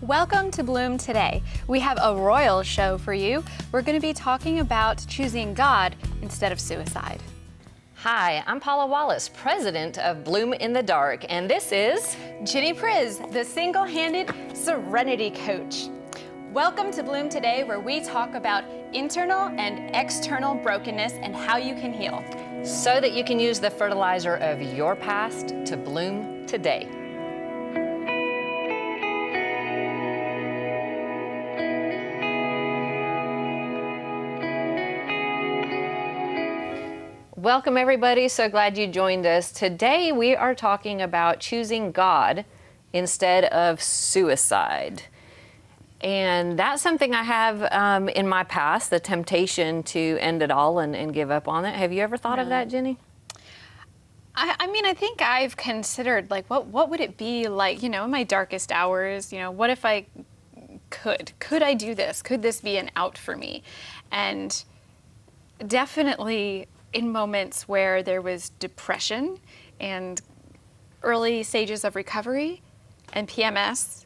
Welcome to Bloom Today. We have a royal show for you. We're going to be talking about choosing God instead of suicide. Hi, I'm Paula Wallace, president of Bloom in the Dark, and this is Ginny Priz, the single-handed serenity coach. Welcome to Bloom Today, where we talk about internal and external brokenness and how you can heal, so that you can use the fertilizer of your past to bloom today. Welcome, everybody. So glad you joined us. Today, we are talking about choosing God instead of suicide. And that's something I have in my past, the temptation to end it all and give up on it. Have you ever thought of that, Jenny? I mean, I think I've considered, like, what would it be like, in my darkest hours, what if I could I do this? Could this be an out for me? And definitely in moments where there was depression and early stages of recovery and PMS,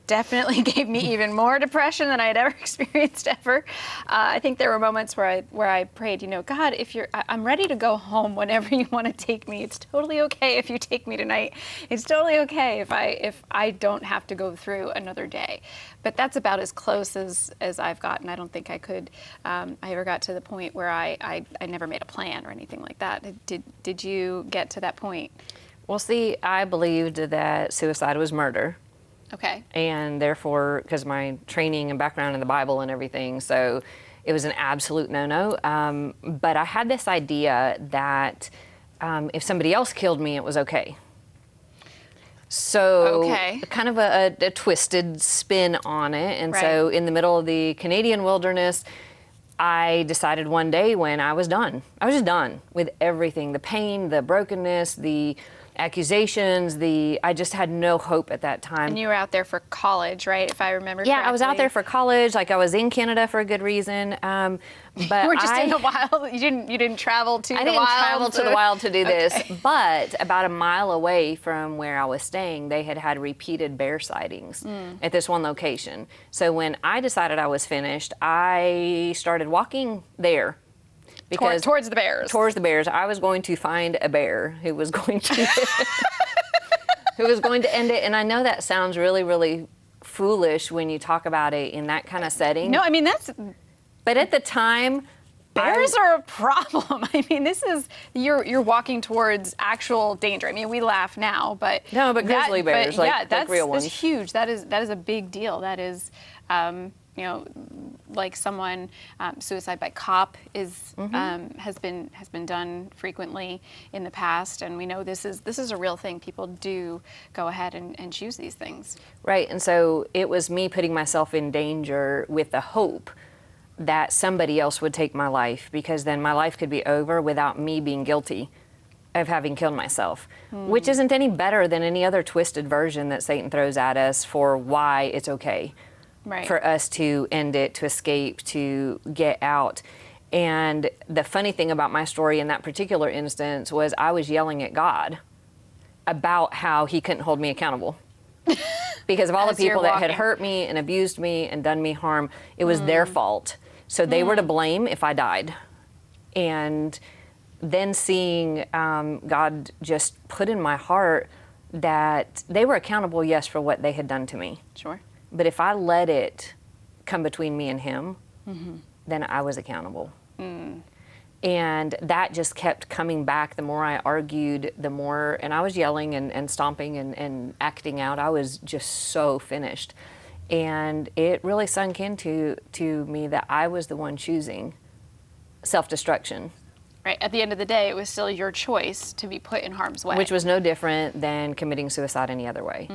definitely gave me even more depression than I had ever experienced ever. I think there were moments where I prayed, God, I'm ready to go home whenever you want to take me. It's totally okay if you take me tonight. It's totally okay if I don't have to go through another day. But that's about as close as I've gotten. I don't think I could. I ever got to the point where I never made a plan or anything like that. Did you get to that point? Well, see, I believed that suicide was murder. Okay. And therefore, because my training and background in the Bible and everything, so it was an absolute no-no. But I had this idea that if somebody else killed me, it was okay. So kind of a twisted spin on it. And so in the middle of the Canadian wilderness, I decided one day when I was done. I was just done with everything, the pain, the brokenness, the accusations, I just had no hope at that time. And you were out there for college, right? If I remember correctly. Yeah, I was out there for college. Like, I was in Canada for a good reason. But you were just in the wild. You didn't travel to the wild. I didn't travel to the wild to do this. But about a mile away from where I was staying, they had repeated bear sightings at this one location. So when I decided I was finished, I started walking there. Because towards the bears. Towards the bears. I was going to find a bear who was going to end it. And I know that sounds really, really foolish when you talk about it in that kind of setting. No, I mean, But at the time, bears are a problem. I mean, you're walking towards actual danger. I mean, we laugh now, but no, but grizzly bears, like real ones. That's huge. That is a big deal. That is, like someone, suicide by cop has been done frequently in the past, and we know this is a real thing. People do go ahead and choose these things. Right, and so it was me putting myself in danger with the hope that somebody else would take my life, because then my life could be over without me being guilty of having killed myself, which isn't any better than any other twisted version that Satan throws at us for why it's okay. Right. For us to end it, to escape, to get out. And the funny thing about my story in that particular instance was I was yelling at God about how he couldn't hold me accountable. Because of all the people that had hurt me and abused me and done me harm, it was their fault. So they were to blame if I died. And then seeing God just put in my heart that they were accountable, yes, for what they had done to me. Sure. But if I let it come between me and him, then I was accountable. And that just kept coming back. The more I argued, the more, and I was yelling and stomping and acting out. I was just so finished. And it really sunk into me that I was the one choosing self-destruction. Right. At the end of the day, it was still your choice to be put in harm's way. Which was no different than committing suicide any other way.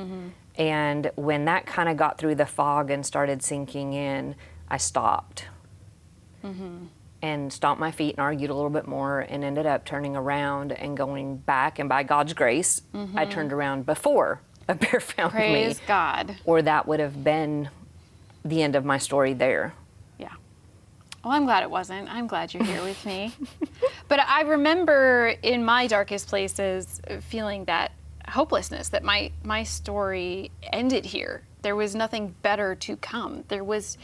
And when that kind of got through the fog and started sinking in, I stopped. And stomped my feet and argued a little bit more and ended up turning around and going back. And by God's grace, I turned around before a bear found me. Praise God. Or that would have been the end of my story there. Yeah. Well, I'm glad it wasn't. I'm glad you're here with me. But I remember in my darkest places feeling that hopelessness, that my story ended here. There was nothing better to come. There was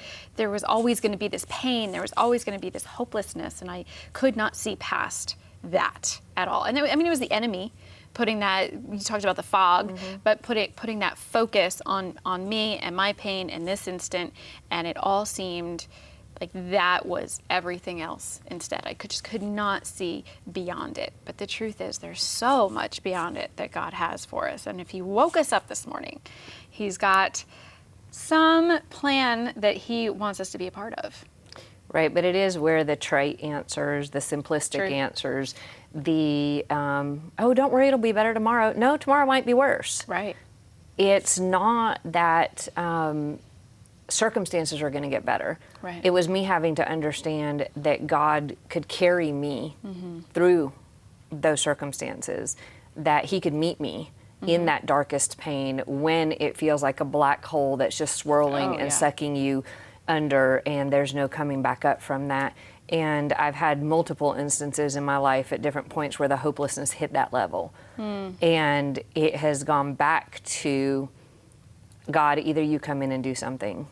always going to be this pain. There was always going to be this hopelessness, and I could not see past that at all. And it was the enemy putting that. You talked about the fog, but putting that focus on me and my pain in this instant, and it all seemed like that was everything else instead. I could not see beyond it. But the truth is, there's so much beyond it that God has for us. And if He woke us up this morning, He's got some plan that He wants us to be a part of. Right, but it is where the trite answers, the simplistic answers, the, oh, don't worry, it'll be better tomorrow. No, tomorrow might be worse. Right. It's not that circumstances are going to get better. Right. It was me having to understand that God could carry me through those circumstances, that He could meet me in that darkest pain when it feels like a black hole that's just swirling and sucking you under, and there's no coming back up from that. And I've had multiple instances in my life at different points where the hopelessness hit that level. And it has gone back to, God, either you come in and do something,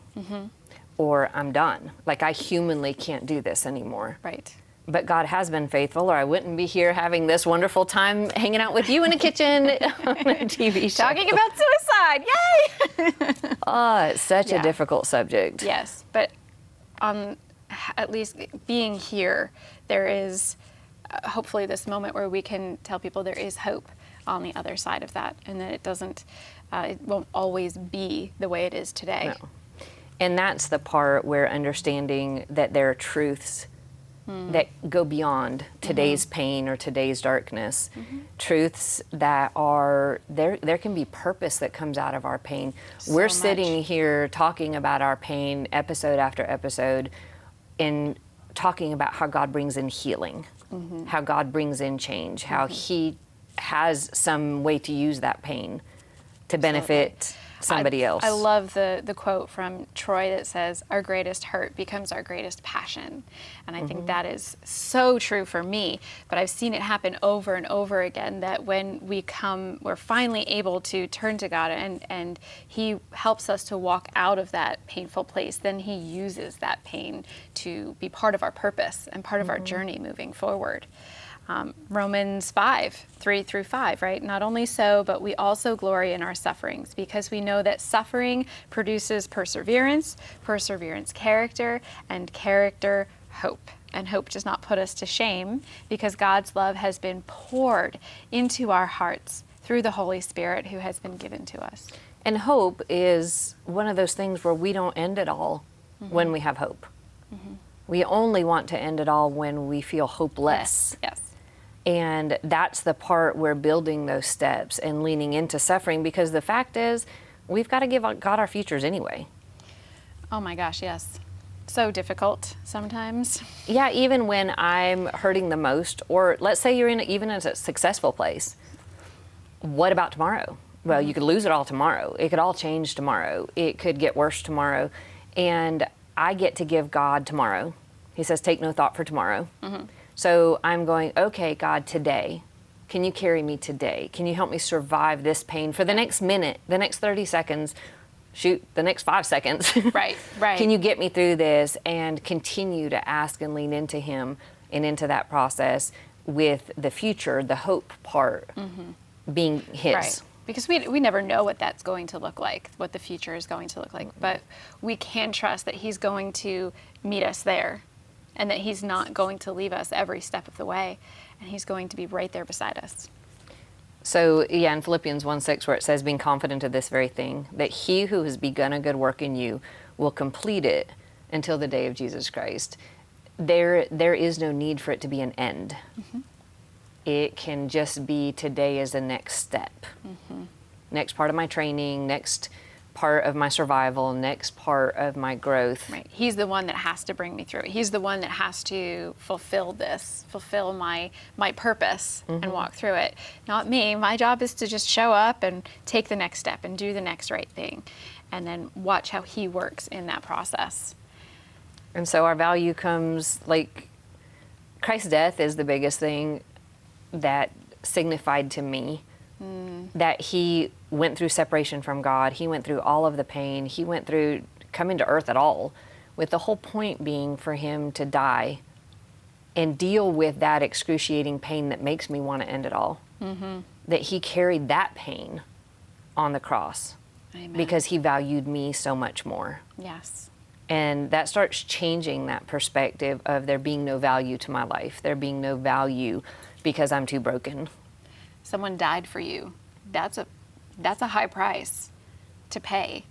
or I'm done. Like, I humanly can't do this anymore. Right. But God has been faithful, or I wouldn't be here having this wonderful time hanging out with you in a kitchen on a TV show. Talking about suicide, yay! Oh, it's such a difficult subject. Yes, but at least being here, there is hopefully this moment where we can tell people there is hope on the other side of that, and that it won't always be the way it is today. No. And that's the part where understanding that there are truths that go beyond today's pain or today's darkness, truths that are, there can be purpose that comes out of our pain. We're sitting here talking about our pain episode after episode, and talking about how God brings in healing, how God brings in change, how He has some way to use that pain to benefit somebody else. I love the quote from Troy that says, our greatest hurt becomes our greatest passion. And I think that is so true for me, but I've seen it happen over and over again, that when we're finally able to turn to God, and He helps us to walk out of that painful place, then He uses that pain to be part of our purpose and part of our journey moving forward. Romans 5:3-5, right? Not only so, but we also glory in our sufferings, because we know that suffering produces perseverance, perseverance character, and character hope. And hope does not put us to shame, because God's love has been poured into our hearts through the Holy Spirit who has been given to us. And hope is one of those things where we don't end it all when we have hope. We only want to end it all when we feel hopeless. Yes. And that's the part where building those steps and leaning into suffering, because the fact is, we've got to give God our futures anyway. Oh my gosh, yes. So difficult sometimes. Yeah, even when I'm hurting the most, or let's say you're even in a successful place. What about tomorrow? Well, you could lose it all tomorrow. It could all change tomorrow. It could get worse tomorrow. And I get to give God tomorrow. He says, take no thought for tomorrow. So I'm going, okay, God, today, can you carry me today? Can you help me survive this pain for the next minute, the next 30 seconds, shoot, the next 5 seconds? Right. Can you get me through this? And continue to ask and lean into Him and into that process, with the future, the hope part being His. Right. Because we never know what that's going to look like, what the future is going to look like. But we can trust that He's going to meet us there, and that He's not going to leave us every step of the way, and He's going to be right there beside us. So, yeah, in Philippians 1:6, where it says, being confident of this very thing, that He who has begun a good work in you will complete it until the day of Jesus Christ. There is no need for it to be an end. It can just be, today is the next step. Next part of my training, next part of my survival, next part of my growth. Right. He's the one that has to bring me through it. He's the one that has to fulfill my purpose and walk through it. Not me. My job is to just show up and take the next step and do the next right thing, and then watch how He works in that process. And so our value comes, like, Christ's death is the biggest thing that signified to me That he went through separation from God. He went through all of the pain. He went through coming to earth at all, with the whole point being for him to die and deal with that excruciating pain that makes me want to end it all. That he carried that pain on the cross. Amen. Because he valued me so much more. Yes. And that starts changing that perspective of there being no value to my life. There being no value because I'm too broken. Someone died for you. That's a high price to pay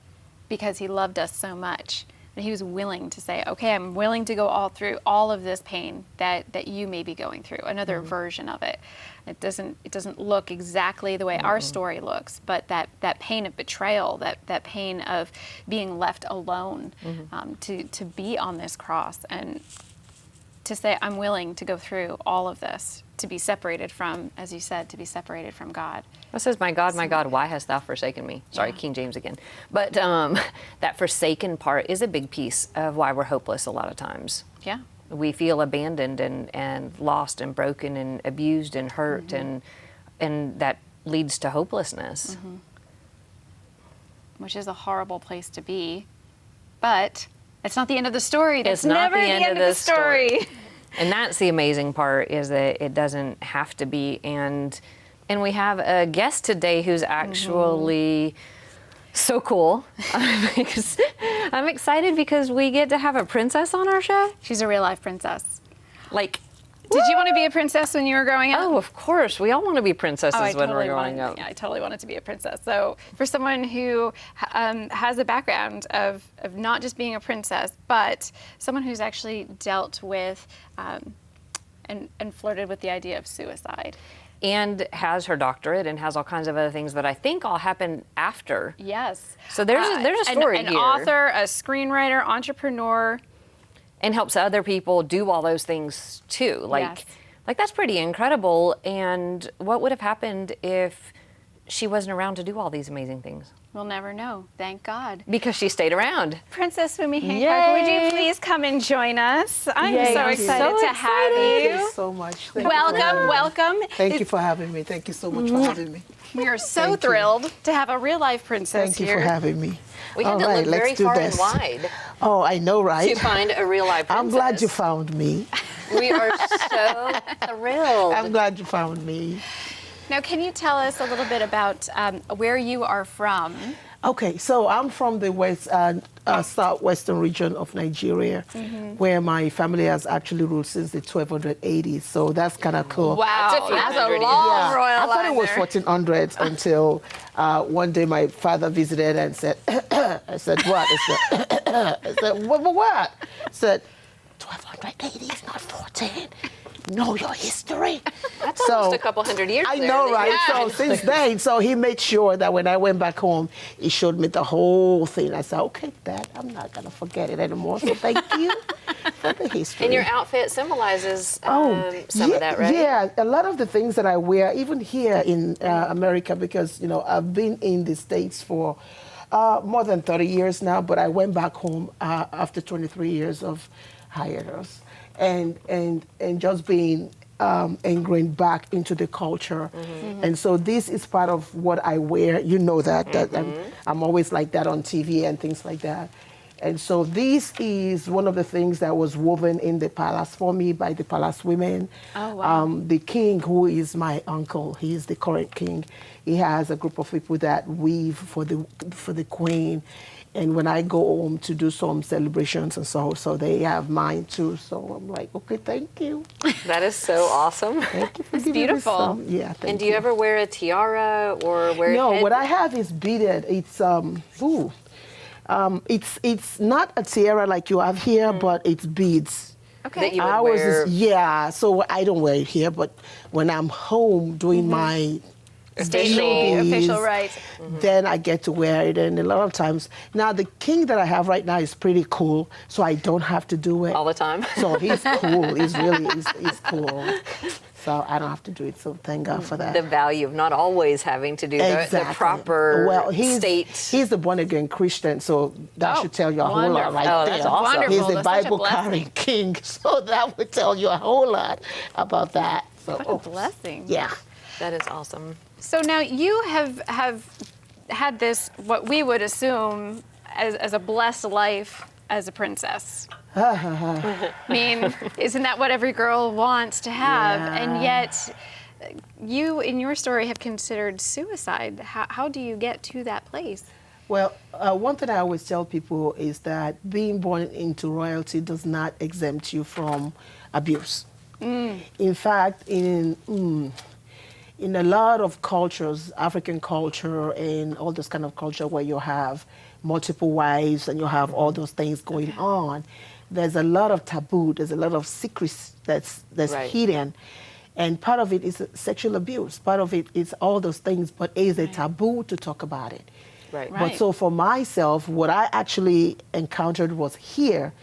because he loved us so much. And he was willing to say, okay, I'm willing to go through all of this pain that you may be going through, another version of it. It doesn't look exactly the way our story looks, but that pain of betrayal, that pain of being left alone, to be on this cross and to say, I'm willing to go through all of this, to be separated from, as you said, to be separated from God. It says, my God, why hast thou forsaken me? Sorry, King James again. But that forsaken part is a big piece of why we're hopeless a lot of times. Yeah. We feel abandoned and lost and broken and abused and hurt, and that leads to hopelessness. Which is a horrible place to be, but it's not the end of the story. That's It's not never the end of the story. And that's the amazing part, is that it doesn't have to be. And we have a guest today who's actually so cool. I'm excited because we get to have a princess on our show. She's a real life princess. Like, Did you want to be a princess when you were growing up? oh, of course. We all want to be princesses when we're growing up. Yeah, I totally wanted to be a princess. So for someone who has a background of not just being a princess, but someone who's actually dealt with and flirted with the idea of suicide. And has her doctorate and has all kinds of other things that I think all happened after. Yes. So there's a story an here. An author, a screenwriter, entrepreneur. And helps other people do all those things too. Like that's pretty incredible. And what would have happened if she wasn't around to do all these amazing things? We'll never know. Thank God. Because she stayed around. Princess Fumi Hancock, would you please come and join us? I'm so excited to have you. Thank you so much. Welcome. Thank you for having me. Thank you so much for having me. We are so thrilled to have a real life princess Thank you here. for having me. We had to look very far and wide Oh, I know, right? to find a real life princess. I'm glad you found me. We are so thrilled. I'm glad you found me. Now, can you tell us a little bit about where you are from? Okay, so I'm from the southwestern region of Nigeria, where my family has actually ruled since the 1280s. So that's kind of cool. Wow, that's a long royal I thought line it was there. 1400s until one day my father visited and said, I said, what? I said, what? He said, 1280 is not 14. Know your history. That's almost a couple hundred years I there. know, right? Yeah. So since then, so he made sure that when I went back home, he showed me the whole thing. I said, okay, Dad, I'm not going to forget it anymore. So thank you for the history. And your outfit symbolizes some of that, right? Yeah, a lot of the things that I wear, even here in America, because, you know, I've been in the States for more than 30 years now, but I went back home after 23 years of hiatus. And just being ingrained back into the culture. And so this is part of what I wear. You know that I'm always like that on TV and things like that. And so this is one of the things that was woven in the palace for me by the palace women. Oh, wow. The king, who is my uncle, he is the current king. He has a group of people that weave for the queen. And when I go home to do some celebrations and so they have mine too. So I'm like, okay, thank you. That is so awesome. Thank you for It's giving me beautiful. some. Yeah, thank And do you ever wear a tiara or wear No, head? what I have is beaded. It's it's not a tiara like you have here, but it's beads. Okay. That you would Ours wear. is, so I don't wear it here, but when I'm home doing my Official rites. then I get to wear it. And a lot of times, now the king that I have right now is pretty cool, so I don't have to do it. all the time. So he's cool. He's cool. So I don't have to do it. So thank God for that. The value of not always having to do the proper state. He's the born again Christian, so that should tell you a whole lot right Oh, there. that's awesome. Wonderful. He's the That's such a Bible carrying king, so that would tell you a whole lot about that. So, What a blessing. Yeah. That is awesome. So now you have had this, what we would assume as a blessed life as a princess. I mean, isn't that what every girl wants to have? Yeah. And yet, you, in your story, have considered suicide. How do you get to that place? Well, one thing I always tell people is that being born into royalty does not exempt you from abuse. In fact, in a lot of cultures, African culture and all this kind of culture where you have multiple wives and you have all those things going on, there's a lot of taboo, there's a lot of secrets that's Right. hidden. And part of it is sexual abuse. Part of it is all those things, but it is a taboo to talk about it. Right. Right. But so for myself, what I actually encountered was here,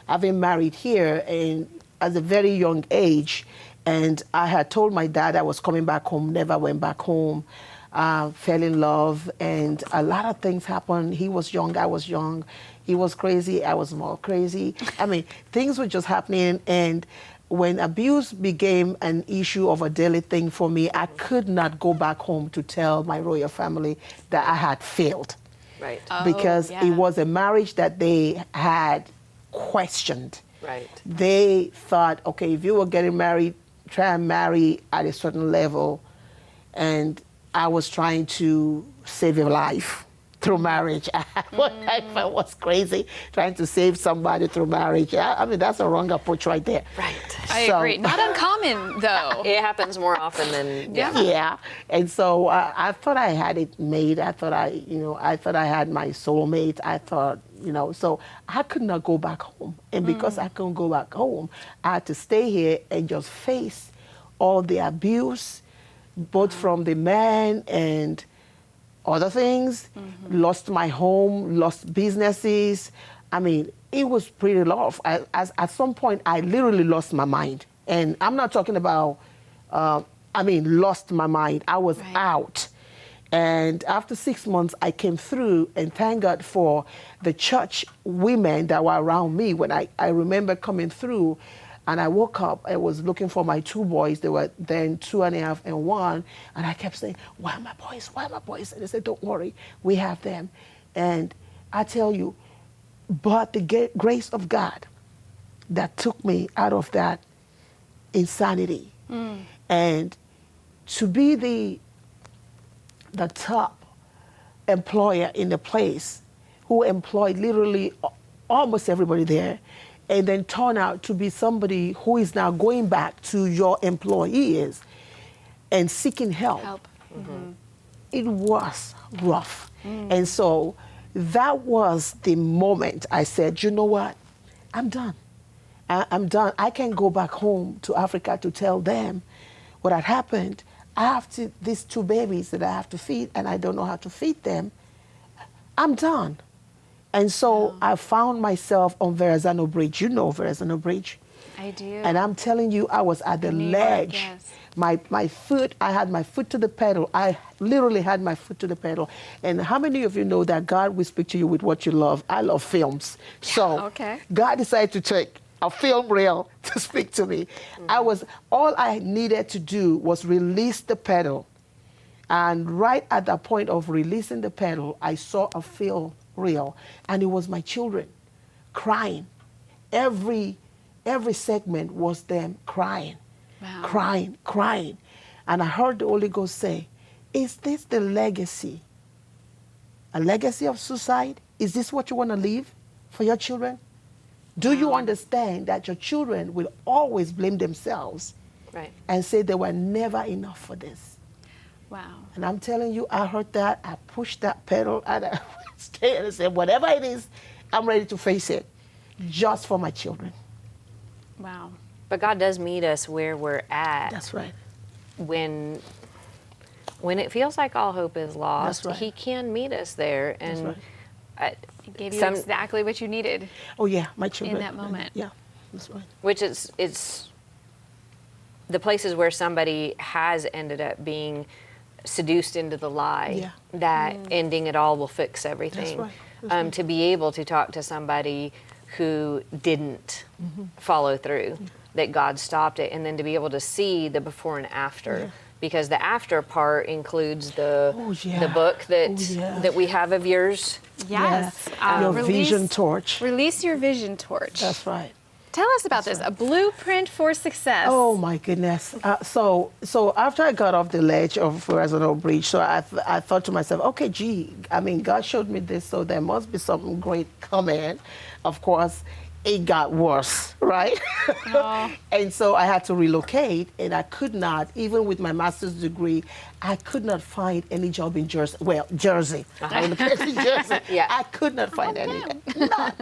having married here and at a very young age. And I had told my dad I was coming back home, never went back home, fell in love, and a lot of things happened. He was young, I was young. He was crazy, I was more crazy. I mean, things were just happening. And when abuse became an issue of a daily thing for me, I could not go back home to tell my royal family that I had failed. Right. Because yeah. it was a marriage that they had questioned. Right. They thought, okay, if you were getting married, try and marry at a certain level. And I was trying to save your life through marriage. I was crazy trying to save somebody through marriage. I mean, that's a wrong approach right there. Right. I So- agree. Not uncommon, though. It happens more often than Yeah, and so I thought I had it made. I thought I had my soulmate. I thought, so I could not go back home. And because I couldn't go back home, I had to stay here and just face all the abuse, both from the man and other things. Lost my home, lost businesses. I mean, it was pretty rough. At some point, I literally lost my mind. And I'm not talking about, lost my mind. I was Right. out. And after 6 months, I came through, and thank God for the church women that were around me. When I remember coming through, and I woke up, I was looking for my 2 boys. They were then 2.5 and 1. And I kept saying, where are my boys? Where are my boys? And they said, don't worry, we have them. And I tell you, but the grace of God that took me out of that insanity. And to be the top employer in the place who employed literally almost everybody there, and then turn out to be somebody who is now going back to your employees and seeking help. It was rough. And so that was the moment I said, you know what? I'm done. I'm done. I can't go back home to Africa to tell them what had happened. I have these 2 babies that I have to feed, and I don't know how to feed them. I'm done. And so I found myself on Verrazano Bridge. You know Verrazano Bridge? I do. And I'm telling you, I was at the New York, ledge. yes. My foot, I had my foot to the pedal. I literally had my foot to the pedal. And how many of you know that God will speak to you with what you love? I love films. So okay. God decided to take a film reel to speak to me. All I needed to do was release the pedal. And right at the point of releasing the pedal, I saw a film reel, and it was my children crying. Every segment was them crying, crying. And I heard the Holy Ghost say, is this the legacy? A legacy of suicide? Is this what you want to leave for your children? Do you understand that your children will always blame themselves Right. and say they were never enough for this? Wow. And I'm telling you, I heard that, I pushed that pedal, and I stayed and said, whatever it is, I'm ready to face it, just for my children. Wow. But God does meet us where we're at. That's right. When it feels like all hope is lost, That's right. He can meet us there. And right. It gave you exactly what you needed. Oh yeah, my children. In that moment. Yeah, that's right. which it's the places where somebody has ended up being seduced into the lie that ending it all will fix everything. That's right. To be able to talk to somebody who didn't follow through, that God stopped it, and then to be able to see the before and after, because the after part includes the book that we have of yours. Yes. Your vision torch. Release your vision torch. That's right. Tell us about this. A blueprint for success. Oh my goodness. So after I got off the ledge of Horizontal Bridge, so I thought to myself, okay, gee, I mean, God showed me this, so there must be something great coming. Of course, it got worse, right? Oh. And so I had to relocate, and I could not, even with my master's degree, I could not find any job in Jersey. Well, Jersey. I mean, Jersey. Yeah. I could not find any. None.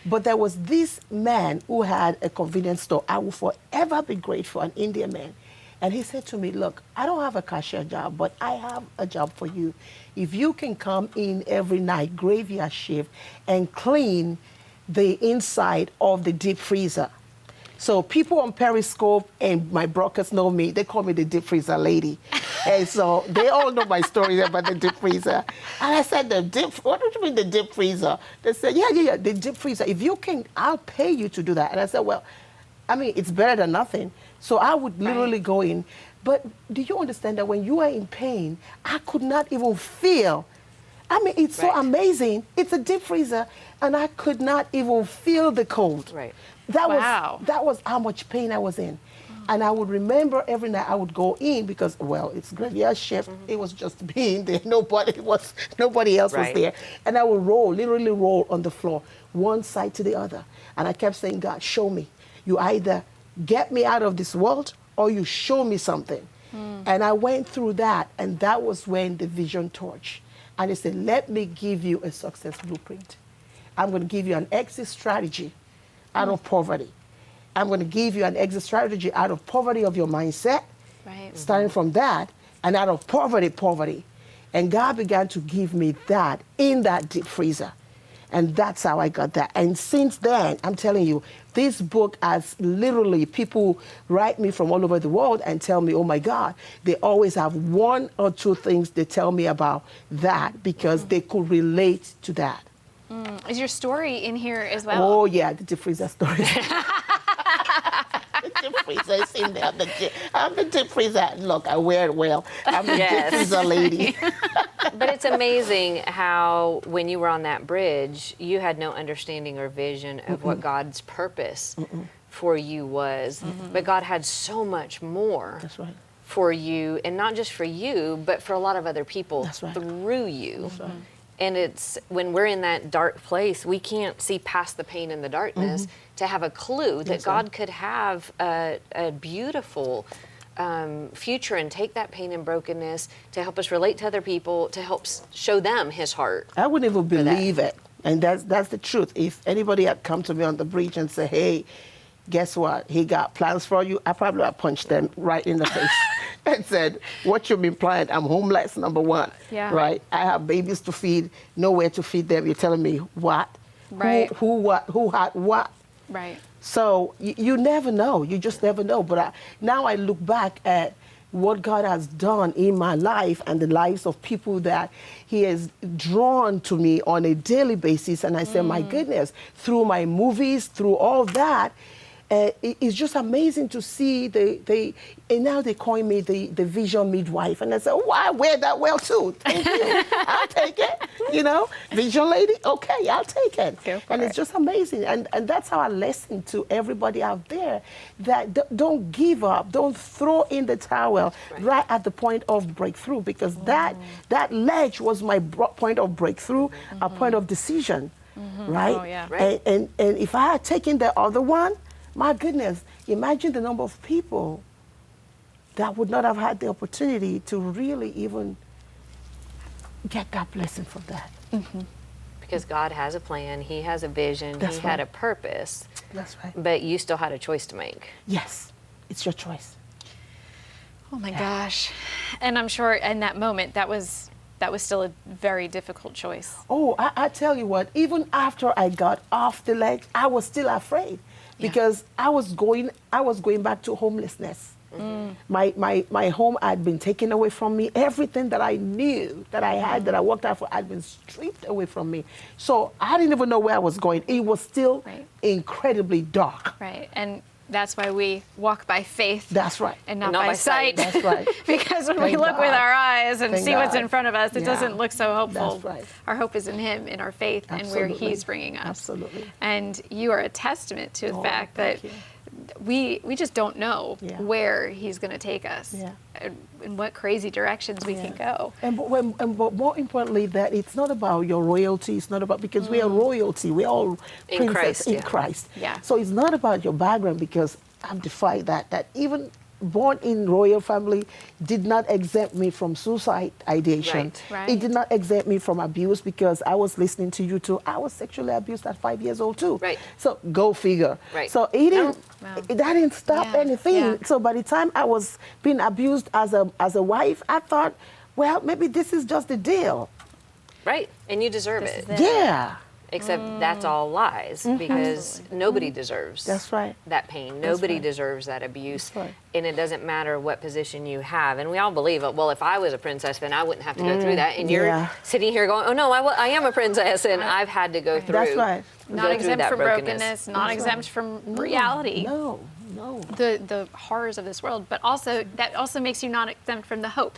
But there was this man who had a convenience store. I will forever be grateful, an Indian man. And he said to me, look, I don't have a cashier job, but I have a job for you. If you can come in every night, graveyard shift, and clean the inside of the deep freezer. So people on Periscope and my brokers know me. They call me the deep freezer lady. And so they all know my story about the deep freezer. And I said, what do you mean the deep freezer? They said, yeah, the deep freezer. If you can, I'll pay you to do that. And I said, well, I mean, it's better than nothing. So I would literally go in. But do you understand that when you are in pain, I could not even feel. I mean, it's so amazing. It's a deep freezer, and I could not even feel the cold. Right. That was how much pain I was in. And I would remember every night I would go in because, well, it's graveyard shift. It was just me in there. Nobody else was there. And I would literally roll on the floor, one side to the other. And I kept saying, God, show me. You either get me out of this world or you show me something. And I went through that, and that was when the vision torch. And he said, let me give you a success blueprint. I'm going to give you an exit strategy out of poverty. I'm going to give you an exit strategy out of poverty of your mindset, starting from that, and out of poverty. And God began to give me that in that deep freezer. And that's how I got that. And since then, I'm telling you, this book has literally, people write me from all over the world and tell me, oh my God, they always have one or two things they tell me about that because they could relate to that. Is your story in here as well? Oh yeah, the deep freezer story. The deep freezer is in there. I'm the deep freezer. Look, I wear it well. I'm the deep freezer lady. But it's amazing how when you were on that bridge, you had no understanding or vision of what God's purpose for you was. But God had so much more for you, and not just for you, but for a lot of other people through you. And it's when we're in that dark place, we can't see past the pain and the darkness to have a clue that God could have a beautiful future and take that pain and brokenness to help us relate to other people, to help show them his heart. I wouldn't even believe it. And that's the truth. If anybody had come to me on the bridge and said, hey, guess what? He got plans for you, I probably would have punched them right in the face and said, what you mean planned? I'm homeless, number one. Right? I have babies to feed, nowhere to feed them. You're telling me what? Right. Who what? Who had what? Right. So you never know. You just never know. But now I look back at what God has done in my life and the lives of people that he has drawn to me on a daily basis. And I say, my goodness, through my movies, through all that, it's just amazing to see and now they call me the vision midwife. And I said, oh, I wear that well too. Thank you. I'll take it. You know, vision lady, okay, I'll take it. And it's just amazing. And that's our lesson to everybody out there, that don't give up. Don't throw in the towel right at the point of breakthrough, because that ledge was my point of breakthrough, a point of decision, right? Oh, yeah. And if I had taken the other one, my goodness, imagine the number of people that would not have had the opportunity to really even get that blessing from that. Because God has a plan, he has a vision, he had a purpose. That's right. But you still had a choice to make. Yes, it's your choice. Oh my gosh. And I'm sure in that moment, that was still a very difficult choice. Oh, I tell you what, even after I got off the ledge, I was still afraid. Because I was going back to homelessness. My home had been taken away from me. Everything that I knew, that I had, that I worked out for, had been stripped away from me. So I didn't even know where I was going. It was still incredibly dark. Right. And That's why we walk by faith. That's right. And not by sight. That's right. Because when we Thank look with God. our eyes and Thank see what's God. in front of us, it Yeah. doesn't look so hopeful. That's right. Our hope is in Him, in our faith, and where Absolutely. He's bringing us. Absolutely. And you are a testament to the Oh, fact that thank you. we just don't know Yeah. where He's going to take us, Yeah. and in what crazy directions we can go. But more importantly, that it's not about your royalty. It's not about, because we are royalty. We're all In princess Christ, in yeah. Christ. Yeah. So it's not about your background, because I've defied that even born in royal family did not exempt me from suicide ideation. Right. It did not exempt me from abuse, because I was listening to you too. I was sexually abused at 5 years old too. Right. So go figure. Right. So it didn't. Wow. That didn't stop Yeah. anything. Yeah. So by the time I was being abused as a wife, I thought, well, maybe this is just the deal. Right. And you deserve This it. is it. Yeah. Except that's all lies, because nobody deserves That's right. that pain. Nobody right. deserves that abuse. That's right. And it doesn't matter what position you have. And we all believe it. Well, if I was a princess, then I wouldn't have to go through that. And you're Yeah. sitting here going, oh, no, I am a princess, and I've had to go through. That's right. Not go through exempt that from brokenness. not That's exempt right. from reality. No. The horrors of this world, but also that also makes you not exempt from the hope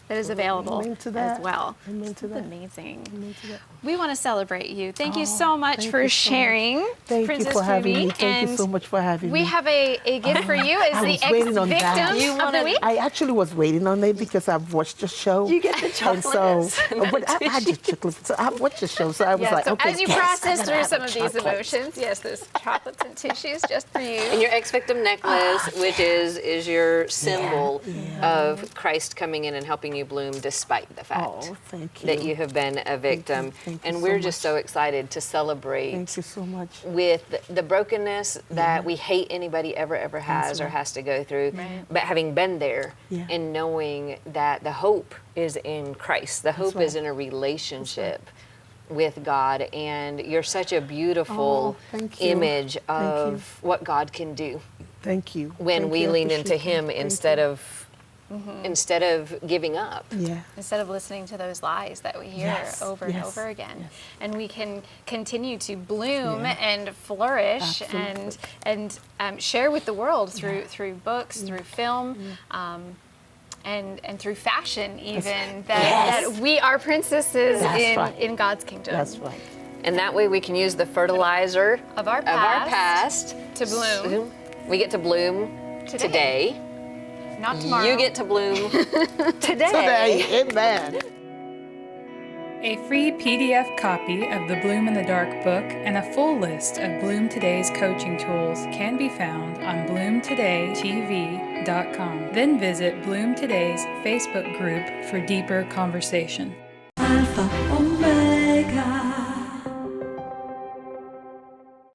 that is available Amen to that. as well. Amen to That's that. amazing. Amen to that. We want to celebrate you. Thank you so much thank for you so much. sharing, Thank Princess you for having Fumi. me. Thank you And so much for having me. we have a gift for you as I the was waiting on that. ex-victim of the week. I actually was waiting on it because I've watched the show. You get the And so, chocolates. but I had the chocolate. So I've watched the show, so I was Yeah, like, so okay. as you yes, I process gotta through have some a of these chocolate. emotions, yes, there's chocolates and tissues just for you. And your ex-victim necklace, which is your symbol of Christ coming in and helping you bloom despite the fact Oh, thank you. that you have been a victim. Thank you And so we're just much. so excited to celebrate Thank you so much. with the brokenness that we hate anybody ever has or has to go through, but having been there Yeah. and knowing that the hope is in Christ, the hope is right. in a relationship with God, and you're such a beautiful Oh, thank you. image you. of what God can do Thank you. when Thank we you. I lean into appreciate Him that. Thank instead you. of instead of giving up. Yeah. Instead of listening to those lies that we hear Yes, over and yes, over again. yes. And we can continue to bloom Yeah. and flourish Absolutely. and share with the world through books, through film, and through fashion even, that we are princesses That's right. in God's kingdom. That's right. And that way we can use the fertilizer Of our past to bloom We get to bloom today. not tomorrow. You get to bloom today. Today, amen. A free PDF copy of the Bloom in the Dark book and a full list of Bloom Today's coaching tools can be found on bloomtodaytv.com. Then visit Bloom Today's Facebook group for deeper conversation. Alpha.